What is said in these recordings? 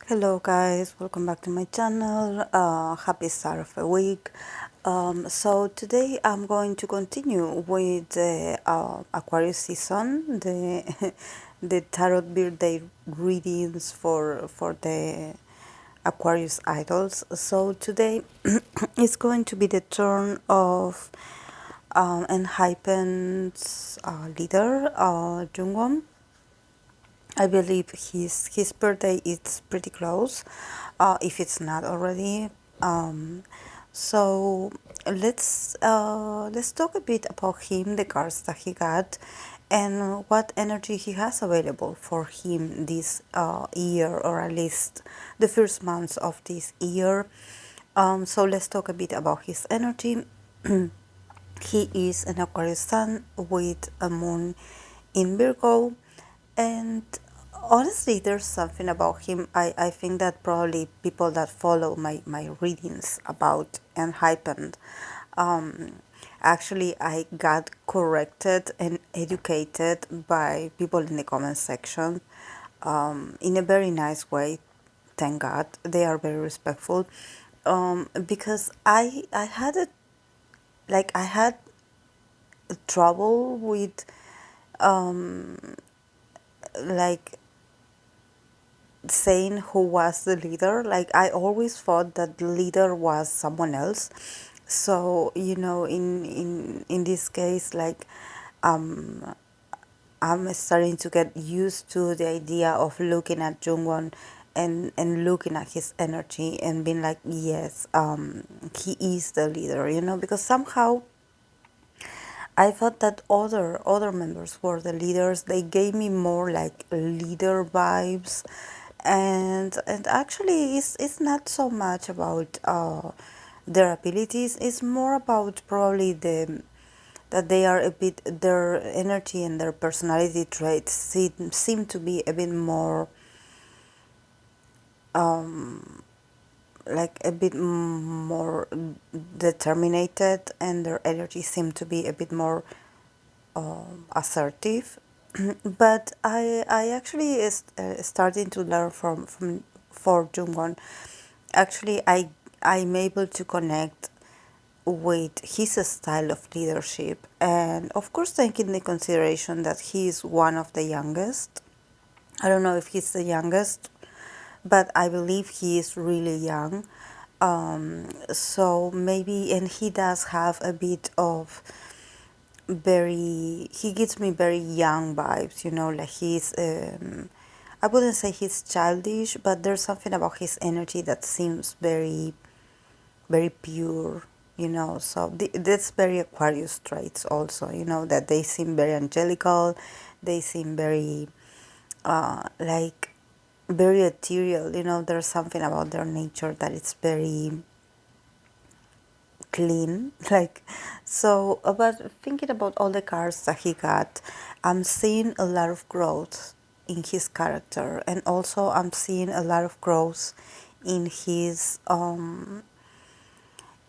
Hello guys, welcome back to my channel. Happy start of the week. So today I'm going to continue with the Aquarius season, the the tarot birthday readings for the Aquarius idols. So today it's going to be the turn of ENHYPEN's leader, Jungwon. I believe his birthday is pretty close, if it's not already. Um, so let's talk a bit about him, the cards that he got, and what energy he has available for him this year, or at least the first months of this year. So let's talk a bit about his energy. He is an Aquarius sun with a moon in Virgo, and honestly, there's something about him. I think that probably people that follow my readings about ENHYPEN, um, actually, I got corrected and educated by people in the comment section, in a very nice way. Thank God, they are very respectful. Because I had a I had trouble with um, like saying who was the leader. Like, I always thought that the leader was someone else. So in this case, um I'm starting to get used to the idea of looking at Jungwon and looking at his energy and being like, yes, he is the leader, because somehow I thought that other members were the leaders. They gave me more like leader vibes, and actually, it's not so much about their abilities. It's more about probably that they are a bit, their energy and their personality traits seem to be a bit more like a bit more determined, and their energy seem to be a bit more assertive. But I actually is starting to learn from for Jungwon. Actually, I'm able to connect with his style of leadership, and of course taking into consideration that he is one of the youngest. I don't know if he's the youngest, but I believe he is really young. So maybe, and he does have a bit of he gives me very young vibes, like I wouldn't say he's childish, but there's something about his energy that seems very, very pure, so that's very Aquarius traits also, that they seem very angelical, they seem very like very ethereal, there's something about their nature that it's very clean. But thinking about all the cards that he got, I'm seeing a lot of growth in his character, and also I'm seeing a lot of growth in his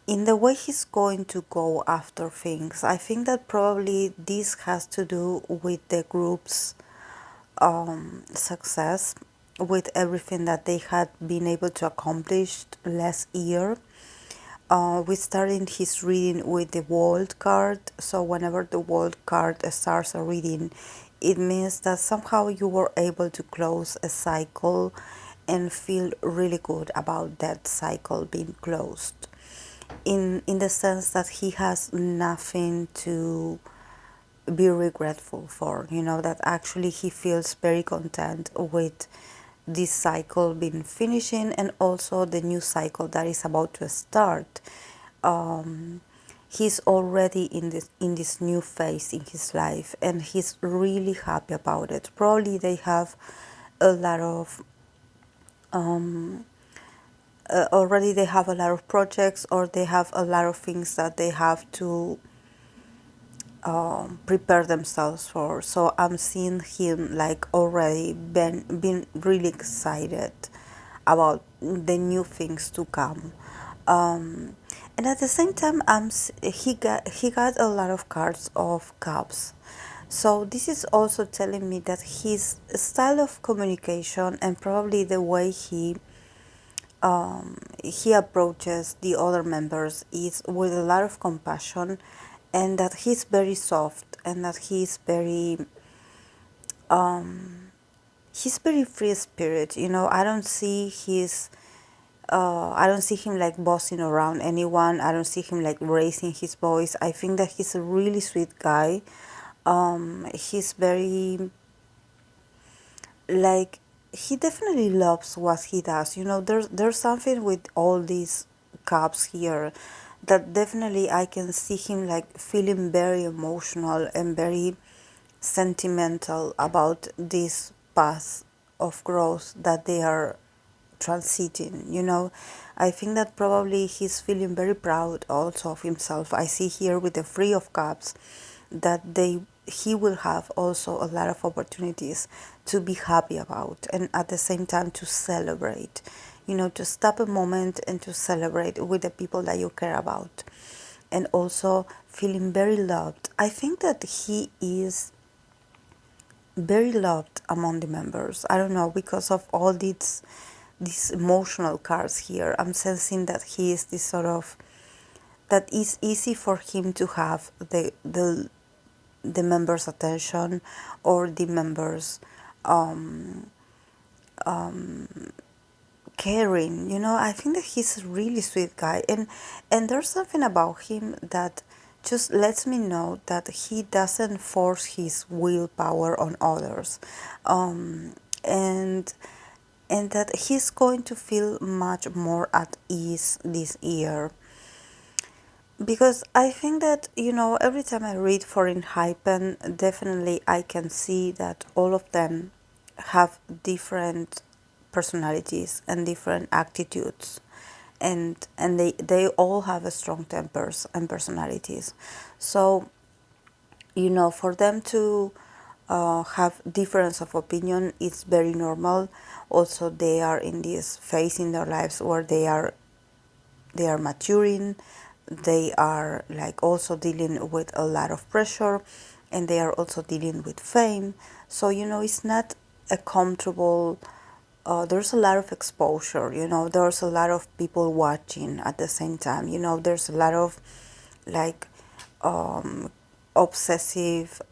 in the way he's going to go after things. I think that probably this has to do with the group's success, with everything that they had been able to accomplish last year. We started his reading with the world card, so whenever the world card starts a reading, it means that somehow you were able to close a cycle and feel really good about that cycle being closed. In the sense that he has nothing to be regretful for, that actually he feels very content with this cycle being finishing, and also the new cycle that is about to start. He's already in this new phase in his life, and he's really happy about it. Probably they have a lot of already they have a lot of projects, or they have a lot of things that they have to prepare themselves for. So I'm seeing him like already been really excited about the new things to come. And at the same time, he got a lot of cards of cups. So this is also telling me that his style of communication and probably the way he approaches the other members is with a lot of compassion, and that he's very soft, and that he's very free spirit. You know, I don't see him like bossing around anyone. I don't see him like raising his voice. I think that he's a really sweet guy. He's very like, he definitely loves what he does. You know, there's something with all these cups here that definitely I can see him like feeling very emotional and very sentimental about this path of growth that they are transiting. You know, I think that probably he's feeling very proud also of himself. I see here with the Three of Cups that he will have also a lot of opportunities to be happy about, and at the same time to celebrate, you know, to stop a moment and to celebrate with the people that you care about, and also feeling very loved. I think that he is very loved among the members. I don't know, because of all these emotional cards here. I'm sensing that he is this sort of, that is easy for him to have the members' attention, or the members caring. You know, I think that he's a really sweet guy, and there's something about him that just lets me know that he doesn't force his willpower on others, and that he's going to feel much more at ease this year. Because I think that, you know, every time I read for ENHYPEN, definitely I can see that all of them have different personalities and different attitudes. And they all have a strong tempers and personalities. So, you know, for them to have difference of opinion, it's very normal. Also, they are in this phase in their lives where they are maturing, they are like also dealing with a lot of pressure, and they are also dealing with fame. So, you know, it's not a comfortable, there's a lot of exposure, you know, there's a lot of people watching at the same time, you know, there's a lot of like obsessive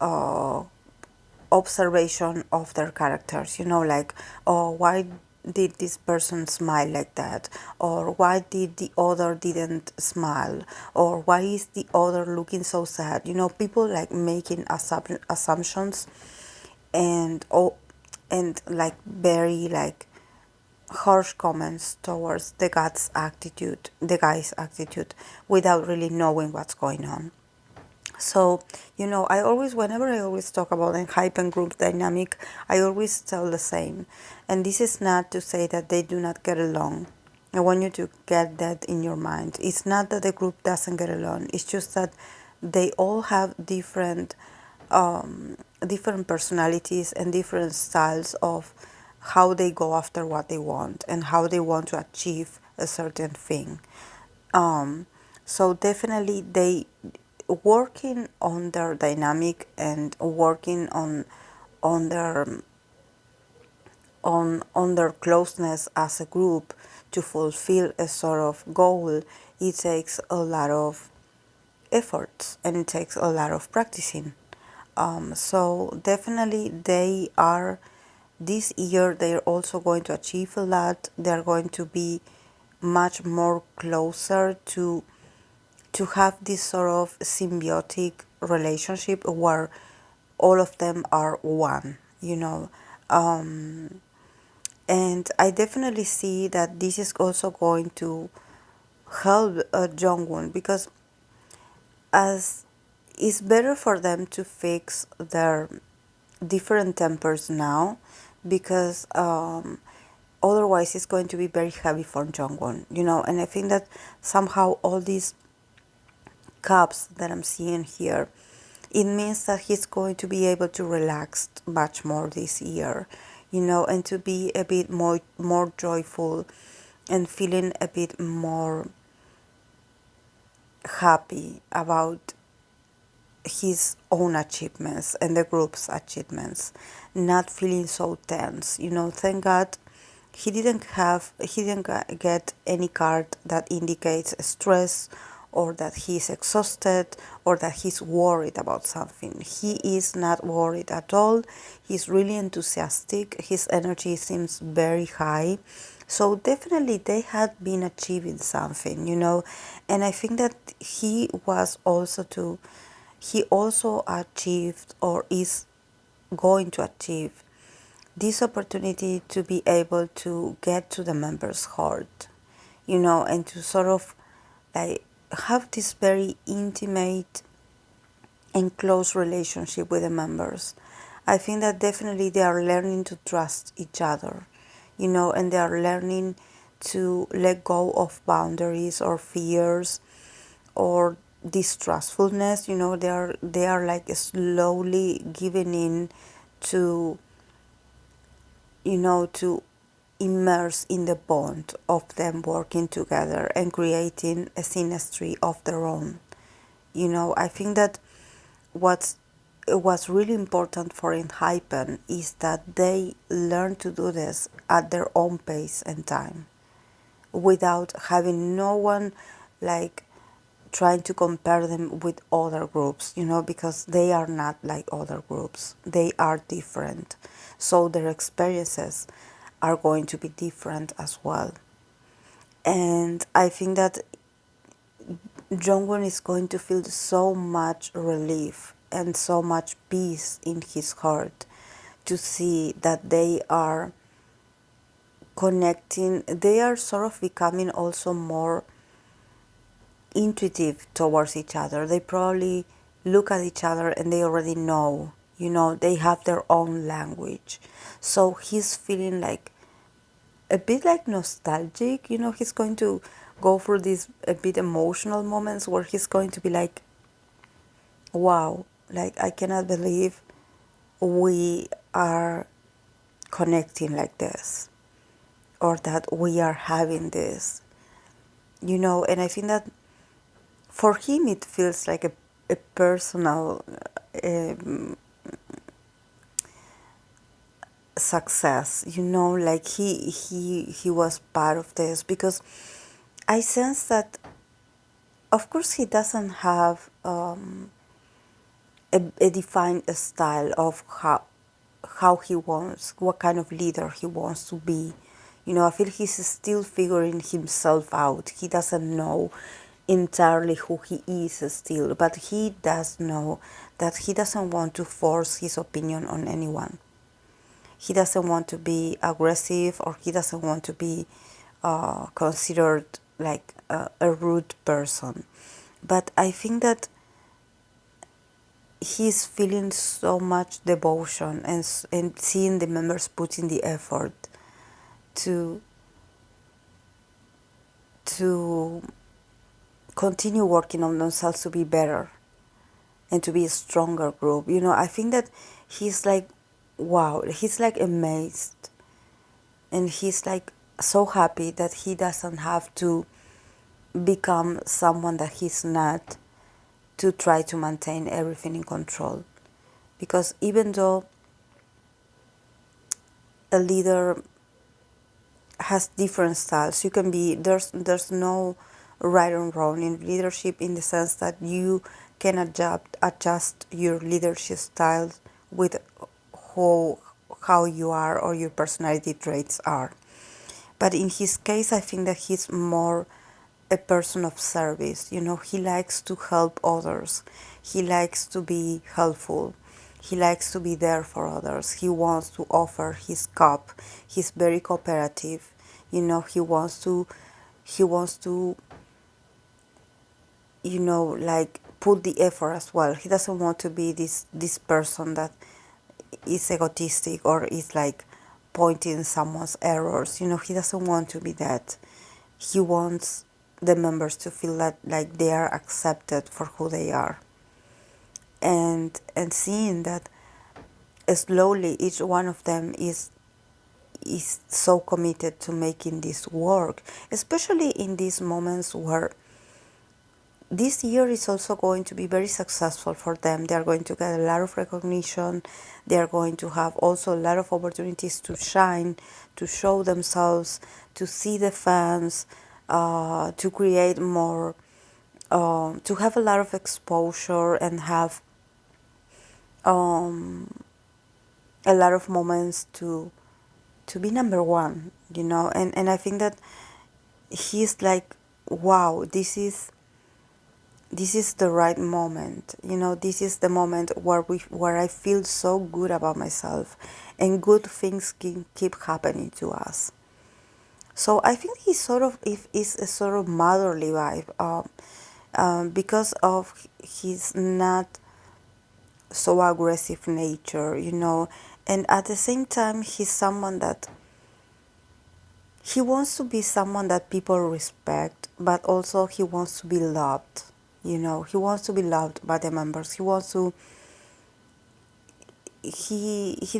observation of their characters, you know, like, oh, why did this person smile like that, or why did the other didn't smile, or why is the other looking so sad, you know, people like making assumptions, and oh, and like very like harsh comments towards the guy's attitude, without really knowing what's going on. So, you know, whenever I always talk about a hyper group dynamic, I always tell the same. And this is not to say that they do not get along. I want you to get that in your mind. It's not that the group doesn't get along. It's just that they all have different personalities and different styles of how they go after what they want and how they want to achieve a certain thing. Um, so definitely they working on their dynamic and working on their on their closeness as a group to fulfill a sort of goal. It takes a lot of efforts, and it takes a lot of practicing. So definitely they are, this year they're also going to achieve a lot. They're going to be much more closer to have this sort of symbiotic relationship where all of them are one, you know. And I definitely see that this is also going to help Jungwon, because as it's better for them to fix their different tempers now, because otherwise it's going to be very heavy for Jungwon, you know. And I think that somehow all these cups that I'm seeing here, it means that he's going to be able to relax much more this year, you know, and to be a bit more joyful and feeling a bit more happy about his own achievements and the group's achievements, not feeling so tense. Thank God he didn't get any card that indicates stress or that he's exhausted or that he's worried about something. He is not worried at all. He's really enthusiastic. His energy seems very high. So definitely they had been achieving something. And I think that he also achieved or is going to achieve this opportunity to be able to get to the member's heart, and to sort of like have this very intimate and close relationship with the members. I think that definitely they are learning to trust each other, and they are learning to let go of boundaries or fears or distrustfulness. They are like slowly giving in to to immerse in the bond of them working together and creating a synastry of their own. I think that what's really important for ENHYPEN is that they learn to do this at their own pace and time without having no one like trying to compare them with other groups, because they are not like other groups. They are different. So their experiences are going to be different as well. And I think that Jungwon is going to feel so much relief and so much peace in his heart to see that they are connecting. They are sort of becoming also more intuitive towards each other. They probably look at each other and they already know, they have their own language. So he's feeling like a bit like nostalgic. He's going to go through these a bit emotional moments where he's going to be like, wow, like I cannot believe we are connecting like this, or that we are having this, and I think that for him it feels like a personal um, success, like he was part of this, because I sense that of course he doesn't have a defined style of how he wants, what kind of leader he wants to be. I feel he's still figuring himself out. He doesn't know entirely who he is still, but he does know that he doesn't want to force his opinion on anyone. He doesn't want to be aggressive, or he doesn't want to be considered like a rude person. But I think that he's feeling so much devotion and seeing the members putting the effort to to continue working on themselves to be better and to be a stronger group. I think that he's like, wow, he's like amazed, and he's like so happy that he doesn't have to become someone that he's not to try to maintain everything in control. Because even though a leader has different styles, you can be there's no right or wrong in leadership, in the sense that you can adjust your leadership style with how you are or your personality traits are. But in his case, I think that he's more a person of service. He likes to help others. He likes to be helpful. He likes to be there for others. He wants to offer his cup. He's very cooperative. He wants to like put the effort as well. He doesn't want to be this person that is egotistic or is like pointing someone's errors. He doesn't want to be that. He wants the members to feel that like they are accepted for who they are, and seeing that slowly each one of them is so committed to making this work, especially in these moments where this year is also going to be very successful for them. They are going to get a lot of recognition. They are going to have also a lot of opportunities to shine, to show themselves, to see the fans, to create more, to have a lot of exposure and have um, a lot of moments to be number one, and I think that he's like, wow, this is the right moment. This is the moment where I feel so good about myself, and good things can keep happening to us. So I think he's sort of, if is a sort of motherly vibe, because of his not so aggressive nature, and at the same time he's someone that he wants to be someone that people respect, but also he wants to be loved. He wants to be loved by the members. He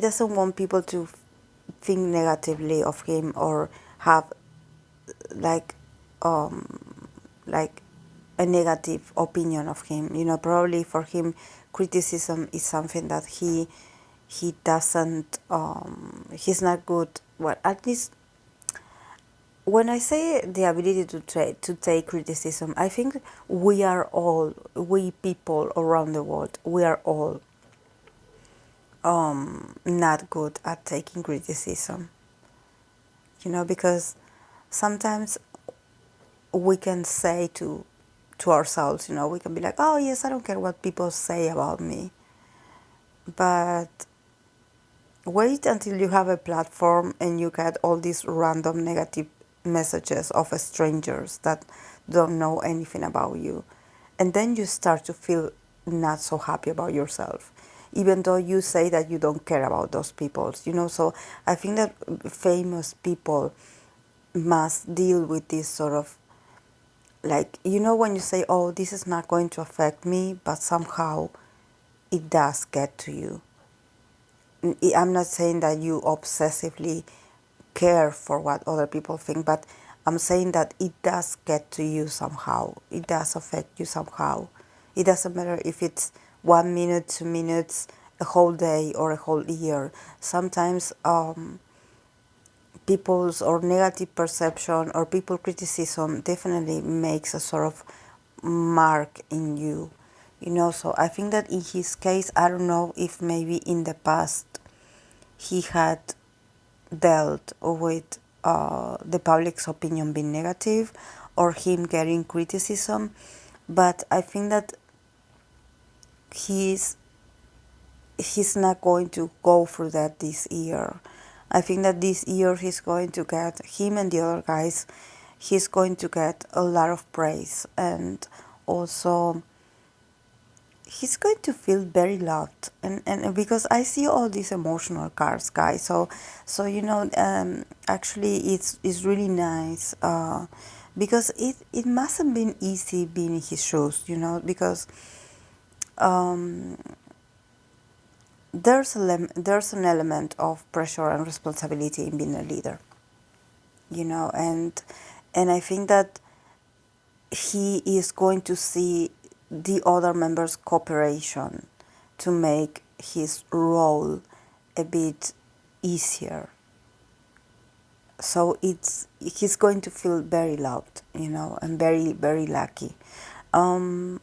doesn't want people to think negatively of him, or have like like a negative opinion of him. Probably for him, criticism is something that he doesn't, he's not good. Well, at least when I say the ability to take criticism, I think we people around the world, we are all not good at taking criticism. Because sometimes we can say to ourselves, we can be like, oh yes, I don't care what people say about me. But wait until you have a platform and you get all these random negative messages of strangers that don't know anything about you. And then you start to feel not so happy about yourself, even though you say that you don't care about those people. So I think that famous people must deal with this sort of, like, when you say, oh, this is not going to affect me, but somehow it does get to you. I'm not saying that you obsessively care for what other people think, but I'm saying that it does get to you somehow. It does affect you somehow. It doesn't matter if it's 1 minute, 2 minutes, a whole day, or a whole year. Sometimes people's or negative perception or people criticism definitely makes a sort of mark in you. So I think that in his case, I don't know if maybe in the past he had dealt with the public's opinion being negative, or him getting criticism, but I think that he's he's not going to go through that this year. I think that this year he's going to get, him and the other guys, he's going to get a lot of praise, and also he's going to feel very loved, and because I see all these emotional cards, guys. So actually it's really nice, because it mustn't been easy being in his shoes, because um, there's an element of pressure and responsibility in being a leader, and I think that he is going to see the other members' cooperation to make his role a bit easier. So he's going to feel very loved, and very, very lucky. Um,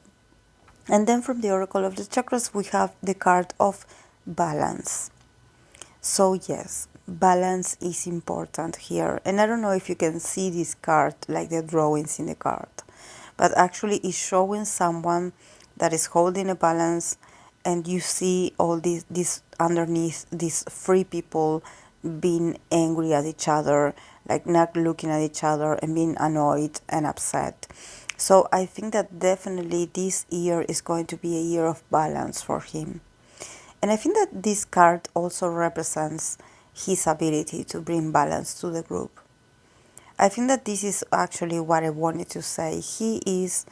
and then from the Oracle of the Chakras, we have the card of balance. So yes, balance is important here. And I don't know if you can see this card, like the drawings in the card, but actually it's showing someone that is holding a balance, and you see all this underneath, these three people being angry at each other, like not looking at each other and being annoyed and upset. So I think that definitely this year is going to be a year of balance for him. And I think that this card also represents his ability to bring balance to the group. I think that this is actually what I wanted to say. He is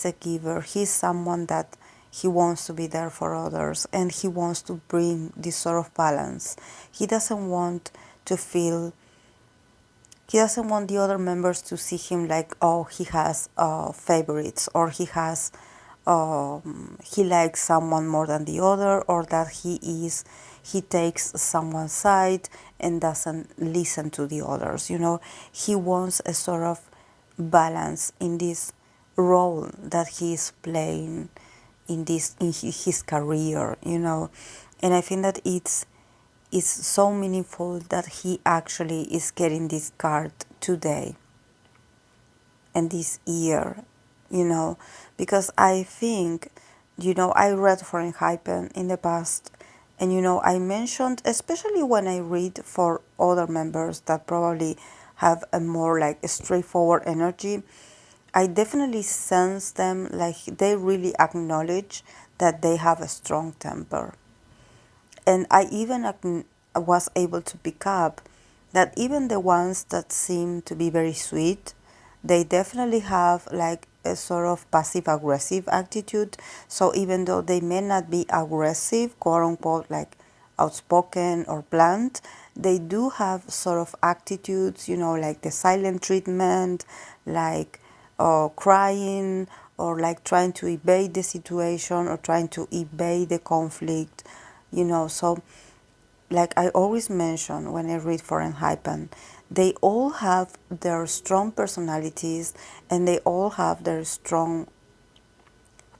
a giver. He's someone that he wants to be there for others, and he wants to bring this sort of balance. He doesn't want to feel he doesn't want the other members to see him like, oh, he has favorites, or he likes someone more than the other, or that he takes someone's side and doesn't listen to the others. He wants a sort of balance in this role that he is playing in his career. And I think that it's so meaningful that he actually is getting this card today and this year, because I think, I read for ENHYPEN in the past, and I mentioned, especially when I read for other members that probably have a more like a straightforward energy, I definitely sense them like they really acknowledge that they have a strong temper. And I even was able to pick up that even the ones that seem to be very sweet, they definitely have like a sort of passive aggressive attitude. So even though they may not be aggressive, quote unquote, like outspoken or blunt, they do have sort of attitudes, like the silent treatment, like crying, or like trying to evade the situation or trying to evade the conflict. So like I always mention when I read for ENHYPEN, they all have their strong personalities and they all have their strong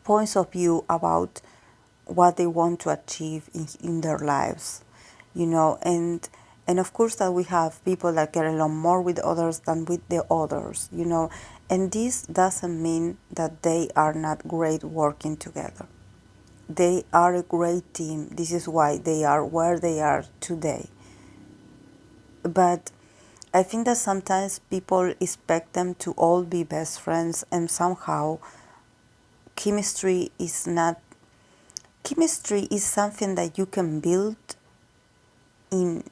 points of view about what they want to achieve in their lives, and of course that we have people that get along more with others than with the others, and this doesn't mean that they are not great working together. They are a great team. This is why they are where they are today. But I think that sometimes people expect them to all be best friends, and somehow chemistry is not. Chemistry is something that you can build in.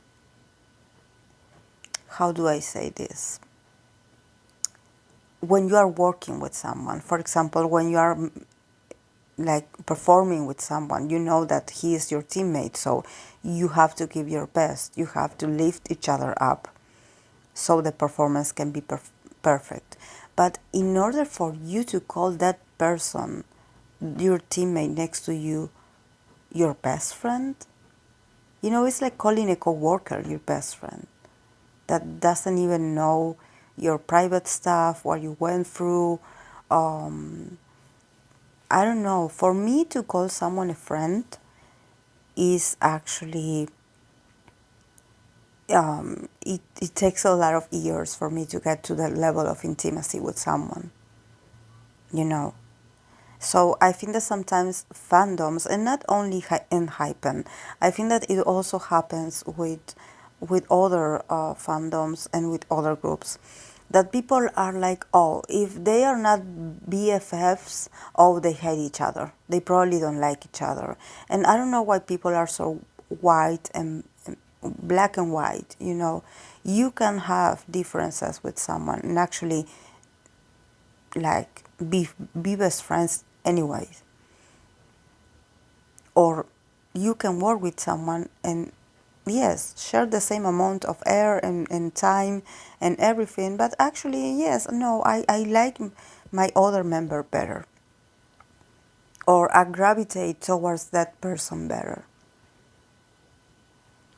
How do I say this? When you are working with someone, for example, when you are like performing with someone, you know that he is your teammate, so you have to give your best. You have to lift each other up so the performance can be perfect. But in order for you to call that person, your teammate next to you, your best friend, it's like calling a coworker your best friend that doesn't even know your private stuff, what you went through. I don't know. For me to call someone a friend is actually, it takes a lot of years for me to get to that level of intimacy with someone, you know. So I think that sometimes fandoms, and not only ENHYPEN, I think that it also happens with other fandoms and with other groups, that people are like, oh, if they are not BFFs, oh, they hate each other. They probably don't like each other. And I don't know why people are so white and black and white, You can have differences with someone and actually like be best friends anyway. Or you can work with someone and yes, share the same amount of air and time and everything, but actually, yes, no, I like my other member better, or I gravitate towards that person better.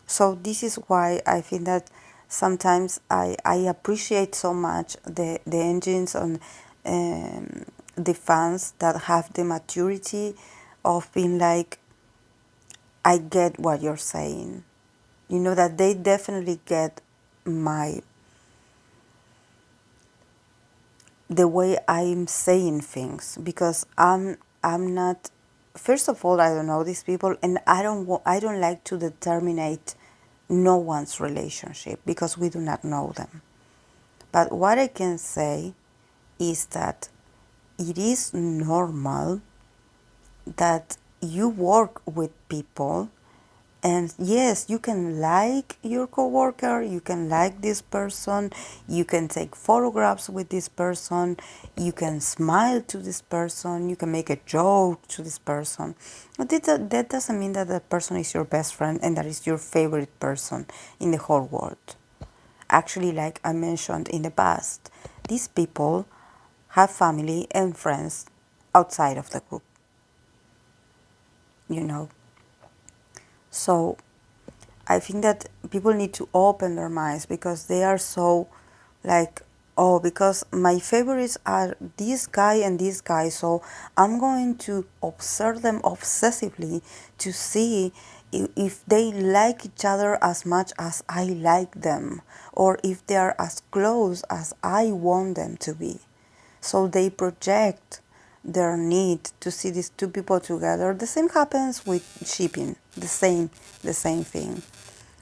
So this is why I think that sometimes I appreciate so much the engines on the fans that have the maturity of being like, I get what you're saying. That they definitely get my the way I'm saying things, because I'm not, first of all, I don't know these people, and I don't like to determine no one's relationship because we do not know them. But what I can say is that it is normal that you work with people. And yes, you can like your coworker, you can like this person, you can take photographs with this person, you can smile to this person, you can make a joke to this person. But that doesn't mean that that person is your best friend and that is your favorite person in the whole world. Actually, like I mentioned in the past, these people have family and friends outside of the group, you know. So I think that people need to open their minds, because they are so like, oh, because my favorites are this guy and this guy, so I'm going to observe them obsessively to see if they like each other as much as I like them, or if they are as close as I want them to be. So they project their need to see these two people together. The same happens with shipping, the same thing.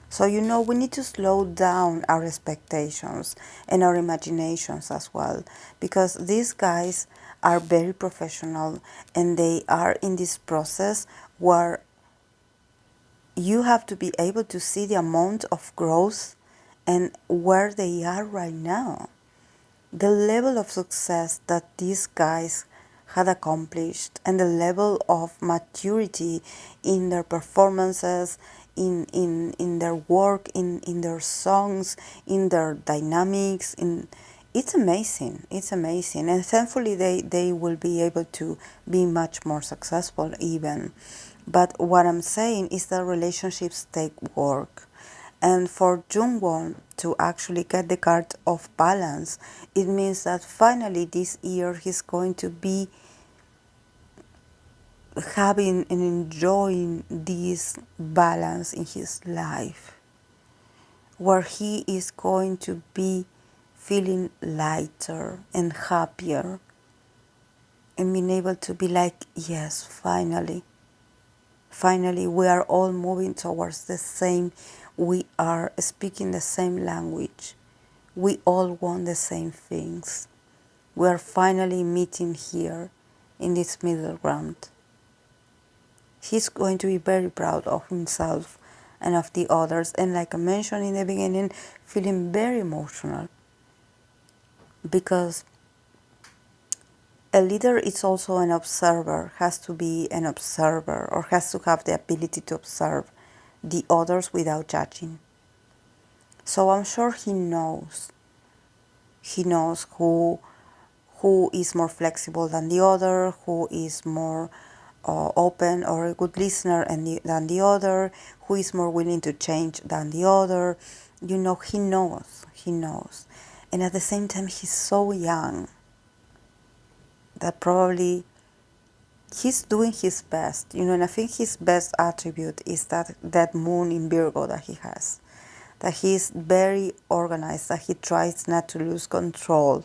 So, we need to slow down our expectations and our imaginations as well, because these guys are very professional, and they are in this process where you have to be able to see the amount of growth and where they are right now. The level of success that these guys had accomplished, and the level of maturity in their performances, in their work, in their songs, in their dynamics, it's amazing. It's amazing. And thankfully they will be able to be much more successful even. But what I'm saying is that relationships take work. And for Jungwon to actually get the card of balance, it means that finally this year he's going to be having and enjoying this balance in his life, where he is going to be feeling lighter and happier, and being able to be like, yes, finally, we are all moving towards the same, we are speaking the same language. We all want the same things. We are finally meeting here in this middle ground. He's going to be very proud of himself and of the others. And like I mentioned in the beginning, feeling very emotional, because a leader is also an observer, has to be an observer, or has to have the ability to observe the others without judging. So I'm sure he knows. He knows who is more flexible than the other, who is more open or a good listener than the other, who is more willing to change than the other. He knows. And at the same time, he's so young that probably he's doing his best, and I think his best attribute is that moon in Virgo that he has, that he's very organized, that he tries not to lose control,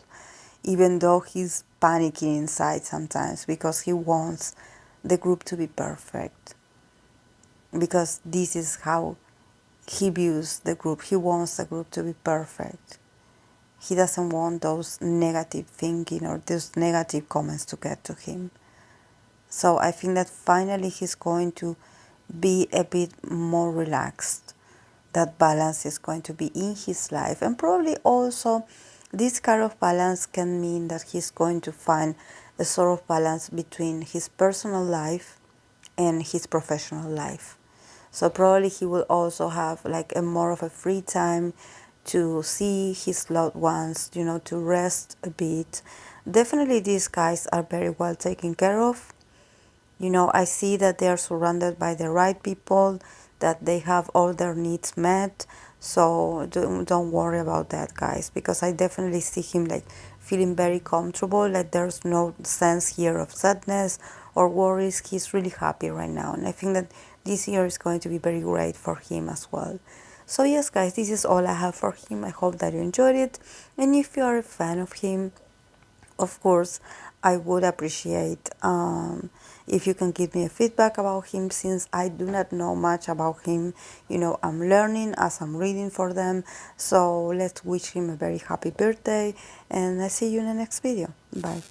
even though he's panicking inside sometimes, because he wants the group to be perfect, because this is how he views the group. He wants the group to be perfect. He doesn't want those negative thinking or those negative comments to get to him. So I think that finally he's going to be a bit more relaxed. That balance is going to be in his life. And probably also this kind of balance can mean that he's going to find a sort of balance between his personal life and his professional life. So probably he will also have like a more of a free time to see his loved ones, to rest a bit. Definitely these guys are very well taken care of. I see that they are surrounded by the right people, that they have all their needs met. So don't worry about that, guys, because I definitely see him like feeling very comfortable, like there's no sense here of sadness or worries. He's really happy right now, and I think that this year is going to be very great for him as well. So yes, guys, this is all I have for him. I hope that you enjoyed it, and if you are a fan of him, of course, I would appreciate if you can give me a feedback about him, since I do not know much about him. I'm learning as I'm reading for them. So let's wish him a very happy birthday, and I see you in the next video. Bye.